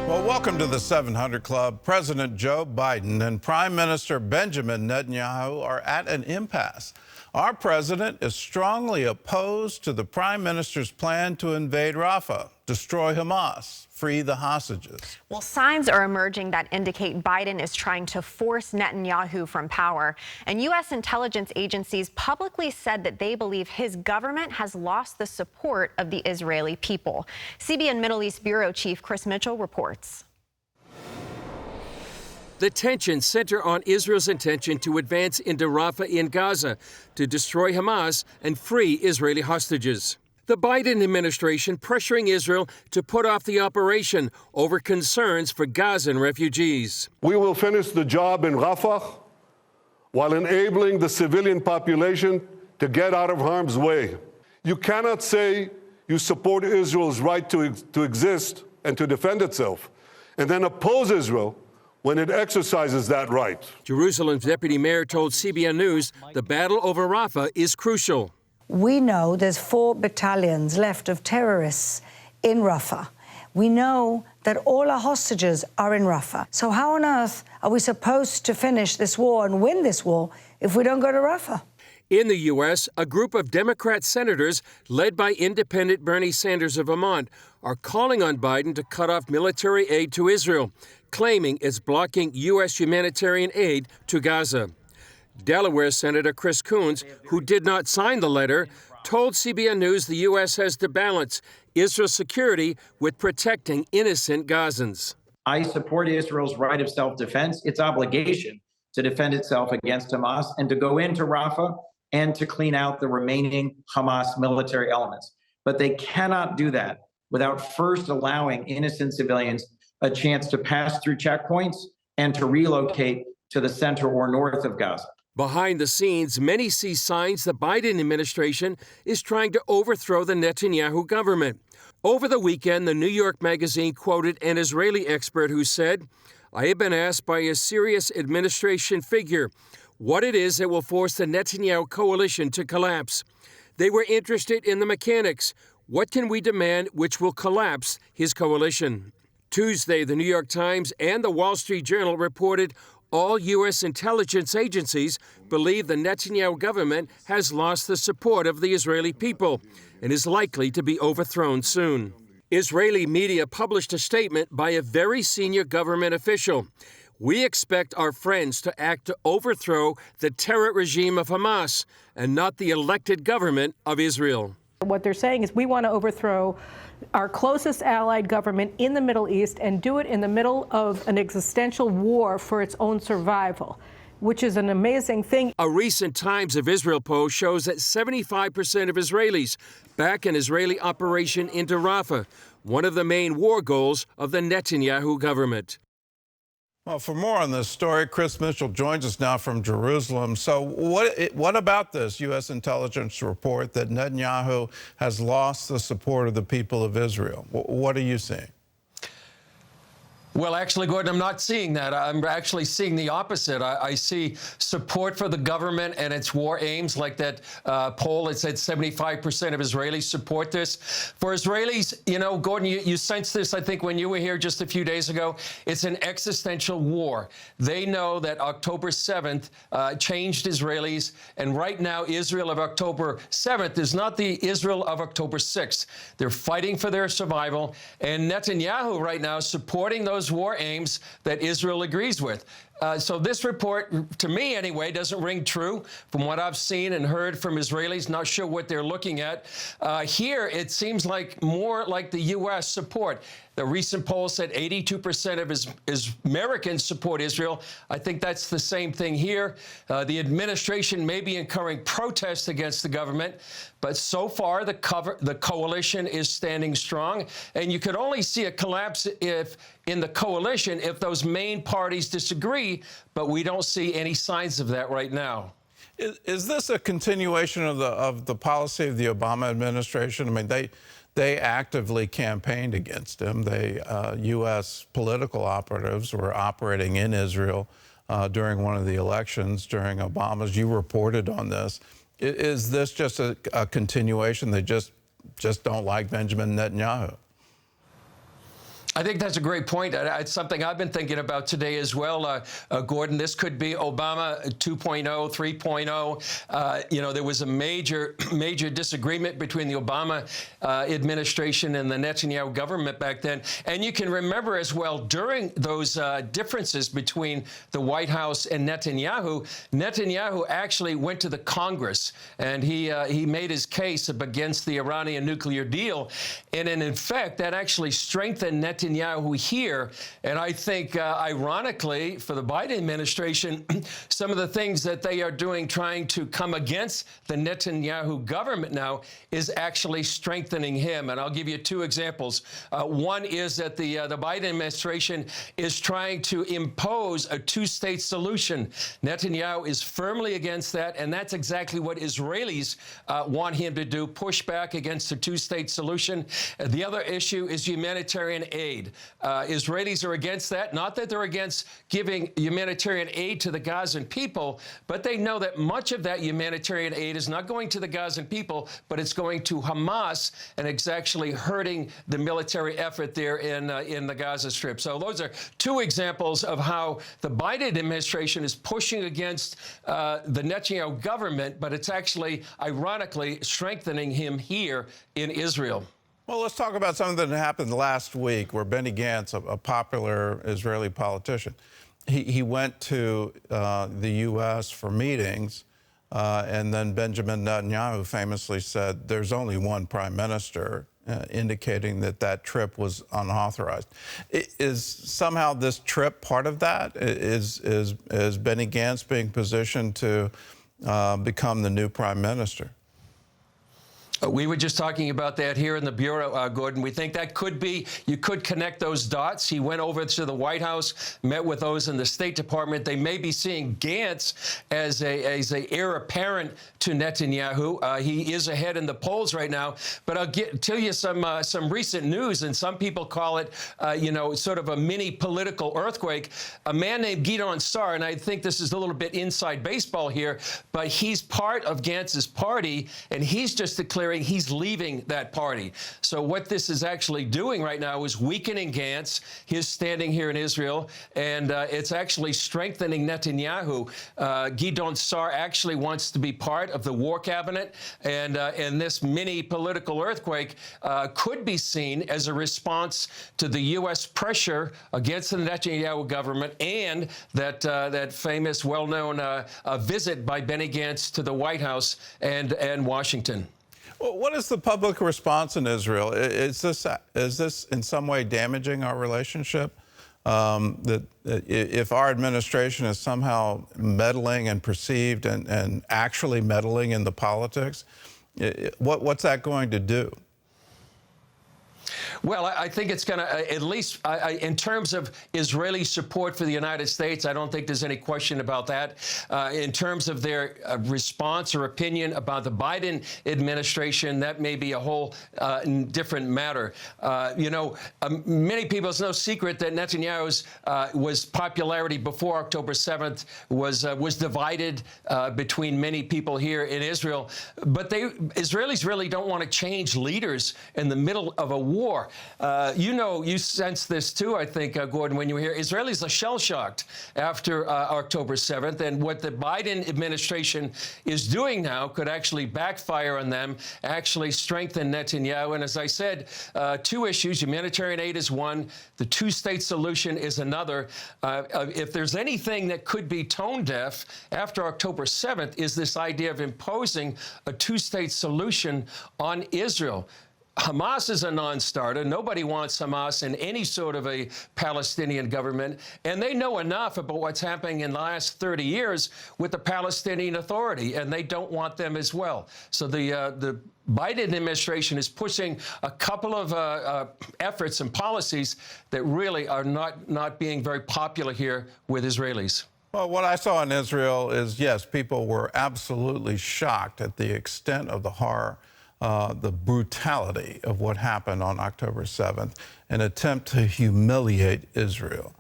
Well, welcome to the 700 Club. President Joe Biden and Prime Minister Benjamin Netanyahu are at an impasse. Our president is strongly opposed to the Prime Minister's plan to invade Rafah, destroy Hamas, free the hostages. Well, signs are emerging that indicate Biden is trying to force Netanyahu from power. And U.S. intelligence agencies publicly said that they believe his government has lost the support of the Israeli people. CBN Middle East Bureau Chief Chris Mitchell reports. The tensions center on Israel's intention to advance into Rafah in Gaza to destroy Hamas and free Israeli hostages. The Biden administration pressuring Israel to put off the operation over concerns for Gazan refugees. We will finish the job in Rafah while enabling the civilian population to get out of harm's way. You cannot say you support Israel's right to exist and to defend itself, and then oppose Israel when it exercises that right. Jerusalem's deputy mayor told CBN News the battle over Rafah is crucial. We know there's 4 battalions left of terrorists in Rafah. We know that all our hostages are in Rafah. So how on earth are we supposed to finish this war and win this war if we don't go to Rafah? In the U.S., a group of Democrat senators, led by independent Bernie Sanders of Vermont, are calling on Biden to cut off military aid to Israel, claiming it's blocking U.S. humanitarian aid to Gaza. Delaware Senator Chris Coons, who did not sign the letter, told CBN News the U.S. has to balance Israel's security with protecting innocent Gazans. I support Israel's right of self-defense, its obligation to defend itself against Hamas and to go into Rafah and to clean out the remaining Hamas military elements. But they cannot do that without first allowing innocent civilians a chance to pass through checkpoints and to relocate to the center or north of Gaza. Behind the scenes, many see signs the Biden administration is trying to overthrow the Netanyahu government. Over the weekend, the New York Magazine quoted an Israeli expert who said, "I have been asked by a serious administration figure what it is that will force the Netanyahu coalition to collapse. They were interested in the mechanics. What can we demand which will collapse his coalition?" Tuesday, the New York Times and the Wall Street Journal reported all U.S. intelligence agencies believe the Netanyahu government has lost the support of the Israeli people and is likely to be overthrown soon. Israeli media published a statement by a very senior government official. "We expect our friends to act to overthrow the terror regime of Hamas and not the elected government of Israel." What they're saying is we want to overthrow our closest allied government in the Middle East and do it in the middle of an existential war for its own survival, which is an amazing thing. A recent Times of Israel poll shows that 75% of Israelis back an Israeli operation into Rafah, one of the main war goals of the Netanyahu government. Well, for more on this story, Chris Mitchell joins us now from Jerusalem. So what about this U.S. intelligence report that Netanyahu has lost the support of the people of Israel? What are you seeing? Well, actually, Gordon, I'm not seeing that. I'm actually seeing the opposite. I see support for the government and its war aims, like that poll that said 75% of Israelis support this. For Israelis, you know, Gordon, you sensed this, I think, when you were here just a few days ago. It's an existential war. They know that October 7th changed Israelis, and right now, Israel of October 7th is not the Israel of October 6th. They're fighting for their survival, and Netanyahu right now is supporting those war aims that Israel agrees with. So this report, to me anyway, doesn't ring true from what I've seen and heard from Israelis. Not sure what they're looking at. Here, it seems like more like the U.S. support. The recent poll said 82% of Americans support Israel. I think that's the same thing here. The administration may be incurring protests against the government, but so far the coalition is standing strong. And you could only see a collapse in the coalition if those main parties disagree, but we don't see any signs of that right now. Is this a continuation of the policy of the Obama administration? I mean, they actively campaigned against him. U.S. political operatives were operating in Israel during one of the elections during Obama's. You reported on this. Is this just a continuation? They just don't like Benjamin Netanyahu? I think that's a great point. It's something I've been thinking about today as well, Gordon. This could be Obama 2.0, 3.0. You know, there was a major disagreement between the Obama administration and the Netanyahu government back then. And you can remember as well, during those differences between the White House and Netanyahu, Netanyahu actually went to the Congress and he made his case against the Iranian nuclear deal. And in effect, that actually strengthened Netanyahu here. And I think, ironically, for the Biden administration, some of the things that they are doing trying to come against the Netanyahu government now is actually strengthening him. And I'll give you two examples. One is that the Biden administration is trying to impose a two-state solution. Netanyahu is firmly against that, and that's exactly what Israelis want him to do, push back against a two-state solution. The other issue is humanitarian aid. Israelis are against that. Not that they're against giving humanitarian aid to the Gazan people, but they know that much of that humanitarian aid is not going to the Gazan people, but it's going to Hamas, and it's actually hurting the military effort there in the Gaza Strip. So those are two examples of how the Biden administration is pushing against the Netanyahu government, but it's actually, ironically, strengthening him here in Israel. Well, let's talk about something that happened last week where Benny Gantz, a popular Israeli politician, he went to the U.S. for meetings, and then Benjamin Netanyahu famously said there's only one prime minister, indicating that that trip was unauthorized. Is somehow this trip part of that? Is Benny Gantz being positioned to become the new prime minister? We were just talking about that here in the Bureau, Gordon. We think that could be, you could connect those dots. He went over to the White House, met with those in the State Department. They may be seeing Gantz as a heir apparent to Netanyahu. He is ahead in the polls right now. But I'll tell you some recent news, and some people call it, you know, sort of a mini political earthquake. A man named Gideon Sar, and I think this is a little bit inside baseball here, but he's part of Gantz's party, and he's just declaring he's leaving that party. So what this is actually doing right now is weakening Gantz, his standing here in Israel, and it's actually strengthening Netanyahu. Gideon Sar actually wants to be part of the war cabinet, and this mini political earthquake could be seen as a response to the U.S. pressure against the Netanyahu government and that famous, well-known visit by Benny Gantz to the White House and Washington. Well, what is the public response in Israel? Is this in some way damaging our relationship? That if our administration is somehow meddling and perceived and actually meddling in the politics, what's that going to do? Well, I think it's going to, at least in terms of Israeli support for the United States, I don't think there's any question about that. In terms of their response or opinion about the Biden administration, that may be a whole different matter. You know, many people, it's no secret that Netanyahu's was popularity before October 7th was divided between many people here in Israel. But Israelis really don't want to change leaders in the middle of a war. You know, you sense this too, I think, Gordon, when you hear Israelis are shell-shocked after October 7th, and what the Biden administration is doing now could actually backfire on them, actually strengthen Netanyahu. And as I said, two issues, humanitarian aid is one, the two-state solution is another. If there's anything that could be tone deaf after October 7th is this idea of imposing a two-state solution on Israel. Hamas is a non-starter. Nobody wants Hamas in any sort of a Palestinian government. And they know enough about what's happening in the last 30 years with the Palestinian Authority, and they don't want them as well. So the Biden administration is pushing a couple of efforts and policies that really are not being very popular here with Israelis. Well, what I saw in Israel is, yes, people were absolutely shocked at the extent of the horror, the brutality of what happened on October 7th, an attempt to humiliate Israel.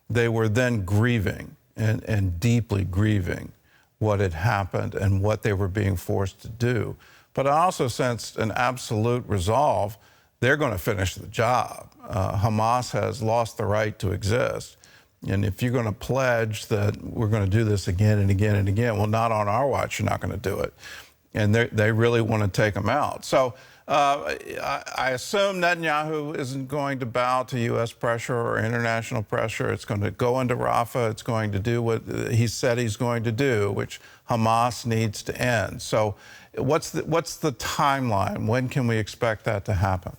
They were then grieving and deeply grieving what had happened and what they were being forced to do. But I also sensed an absolute resolve they're going to finish the job. Hamas has lost the right to exist. And if you're going to pledge that we're going to do this again and again and again, well, not on our watch, you're not going to do it. And they really want to take them out. So I assume Netanyahu isn't going to bow to U.S. pressure or international pressure. It's going to go into Rafah. It's going to do what he said he's going to do, which Hamas needs to end. So what's the timeline? When can we expect that to happen?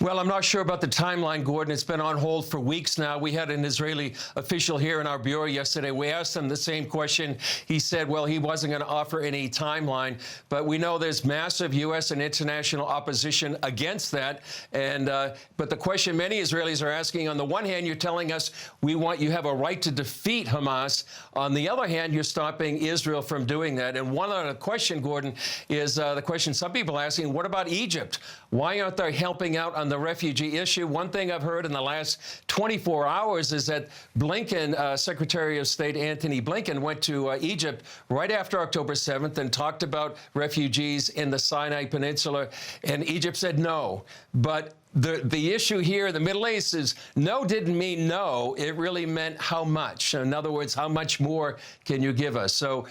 Well, I'm not sure about the timeline, Gordon. It's been on hold for weeks now. We had an Israeli official here in our bureau yesterday. We asked him the same question. He said, well, he wasn't going to offer any timeline, but we know there's massive U.S. and international opposition against that. And but the question many Israelis are asking, on the one hand, you're telling us you have a right to defeat Hamas. On the other hand, you're stopping Israel from doing that. And one other question, Gordon, is the question some people are asking, what about Egypt? Why aren't they helping out on the refugee issue? One thing I've heard in the last 24 hours is that Blinken, Secretary of State Antony Blinken, went to Egypt right after October 7th and talked about refugees in the Sinai Peninsula, and Egypt said no. But the issue here in the Middle East is no didn't mean no. It really meant how much. In other words, how much more can you give us? So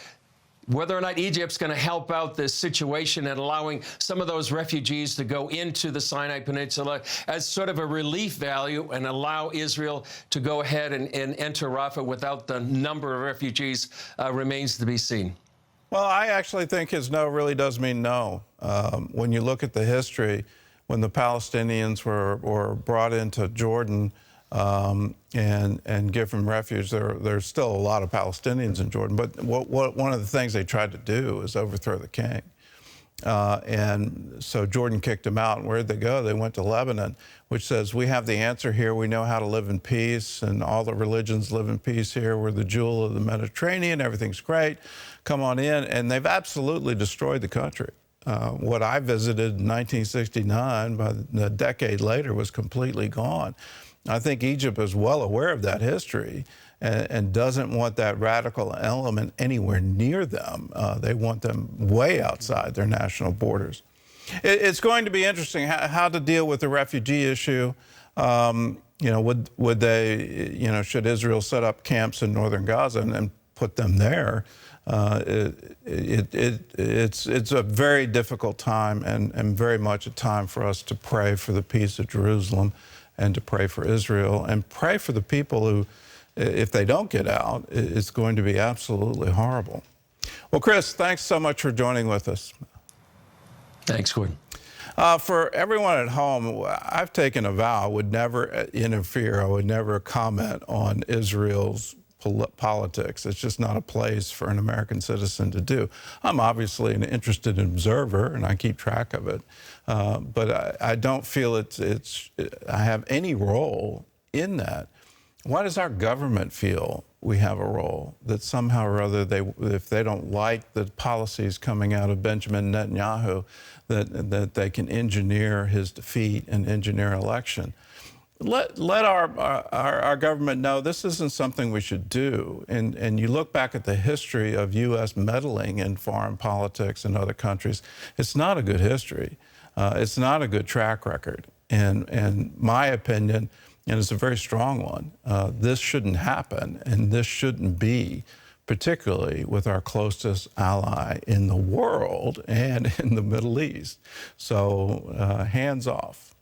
whether or not Egypt's going to help out this situation and allowing some of those refugees to go into the Sinai Peninsula as sort of a relief value and allow Israel to go ahead and enter Rafah without the number of refugees remains to be seen. Well, I actually think his no really does mean no. When you look at the history, when the Palestinians were brought into Jordan and given refuge, there's still a lot of Palestinians in Jordan. But one of the things they tried to do is overthrow the king. And so Jordan kicked them out. And where'd they go? They went to Lebanon, which says, we have the answer here. We know how to live in peace, and all the religions live in peace here. We're the jewel of the Mediterranean. Everything's great. Come on in. And they've absolutely destroyed the country. What I visited in 1969, by a decade later, was completely gone. I think Egypt is well aware of that history and doesn't want that radical element anywhere near them. They want them way outside their national borders. It's going to be interesting how to deal with the refugee issue. Would they, should Israel set up camps in northern Gaza and put them there? It's a very difficult time and very much a time for us to pray for the peace of Jerusalem and to pray for Israel and pray for the people who, if they don't get out, it's going to be absolutely horrible. Well, Chris, thanks so much for joining with us. Thanks, Gordon. For everyone at home, I've taken a vow I would never interfere. I would never comment on Israel's politics. It's just not a place for an American citizen to do. I'm obviously an interested observer, and I keep track of it. But I don't feel I have any role in that. Why does our government feel we have a role? That somehow or other, if they don't like the policies coming out of Benjamin Netanyahu, that they can engineer his defeat and engineer election. Let our government know this isn't something we should do. And you look back at the history of U.S. meddling in foreign politics in other countries, it's not a good history. It's not a good track record. And my opinion, and it's a very strong one, this shouldn't happen, and this shouldn't be, particularly with our closest ally in the world and in the Middle East. So hands off.